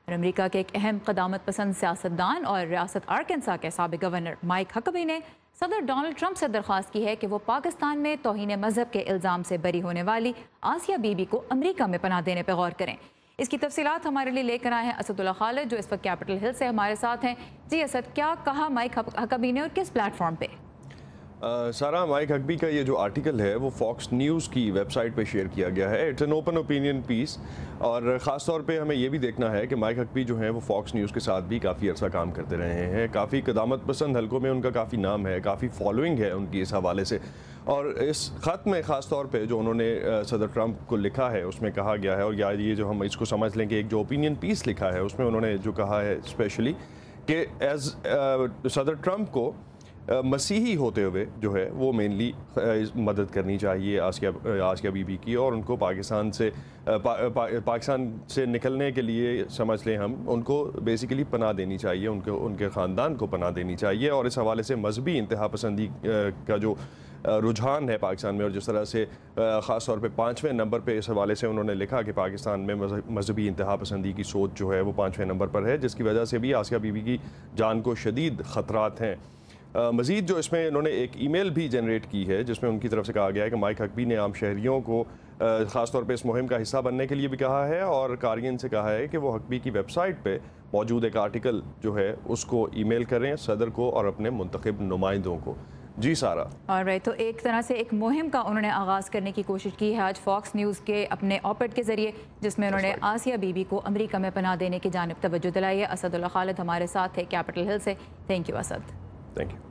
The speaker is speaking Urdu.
اور امریکہ کے ایک اہم قدامت پسند سیاستدان اور ریاست آرکنسا کے سابق گورنر مائک ہکبی نے صدر ڈونلڈ ٹرمپ سے درخواست کی ہے کہ وہ پاکستان میں توہین مذہب کے الزام سے بری ہونے والی آسیہ بی بی کو امریکہ میں پناہ دینے پر غور کریں۔ اس کی تفصیلات ہمارے لیے لے کر آئے ہیں اسد اللہ خالد، جو اس وقت کیپٹل ہل سے ہمارے ساتھ ہیں۔ جی اسد، کیا کہا مائک ہکبی نے اور کس پلیٹ فارم پہ؟ سارا، مائک ہکبی کا یہ جو آرٹیکل ہے وہ فاکس نیوز کی ویب سائٹ پہ شیئر کیا گیا ہے۔ اٹس این اوپن اوپینین پیس، اور خاص طور پہ ہمیں یہ بھی دیکھنا ہے کہ مائک ہکبی جو ہیں وہ فاکس نیوز کے ساتھ بھی کافی عرصہ کام کرتے رہے ہیں۔ کافی قدامت پسند حلقوں میں ان کا کافی نام ہے، کافی فالوئنگ ہے ان کی اس حوالے سے۔ اور اس خط میں خاص طور پہ جو انہوں نے صدر ٹرمپ کو لکھا ہے اس میں کہا گیا ہے، اور یا یہ جو ہم اس کو سمجھ لیں کہ ایک جو اوپینین پیس لکھا ہے اس میں انہوں نے جو کہا ہے اسپیشلی کہ ایز صدر ٹرمپ کو مسیحی ہوتے ہوئے جو ہے وہ مینلی مدد کرنی چاہیے آسیہ بی بی کی، اور ان کو پاکستان سے نکلنے کے لیے سمجھ لیں ہم ان کو بیسیکلی پناہ دینی چاہیے، ان کے خاندان کو پناہ دینی چاہیے۔ اور اس حوالے سے مذہبی انتہا پسندی کا جو رجحان ہے پاکستان میں، اور جس طرح سے خاص طور پہ 5ویں نمبر پہ اس حوالے سے انہوں نے لکھا کہ پاکستان میں مذہبی انتہا پسندی کی سوچ جو ہے وہ 5ویں نمبر پر ہے، جس کی وجہ سے بھی آسیہ بی بی کی جان کو شدید خطرات ہیں۔ مزید جو اس میں انہوں نے ایک ای میل بھی جنریٹ کی ہے جس میں ان کی طرف سے کہا گیا ہے کہ مائک ہکبی نے عام شہریوں کو خاص طور پہ اس مہم کا حصہ بننے کے لیے بھی کہا ہے، اور قارئین سے کہا ہے کہ وہ ہکبی کی ویب سائٹ پہ موجود ایک آرٹیکل جو ہے اس کو ای میل کریں صدر کو اور اپنے منتخب نمائندوں کو۔ جی سارا، آلرائٹ، تو ایک طرح سے ایک مہم کا انہوں نے آغاز کرنے کی کوشش کی ہے آج فاکس نیوز کے اپنے آپڈ کے ذریعے، جس میں انہوں نے آسیہ بی بی کو امریکہ میں پناہ دینے کی جانب توجہ دلائی ہے۔ اسد اللہ خالد ہمارے ساتھ ہے کیپٹل ہل سے۔ Thank you Asad. Thank you.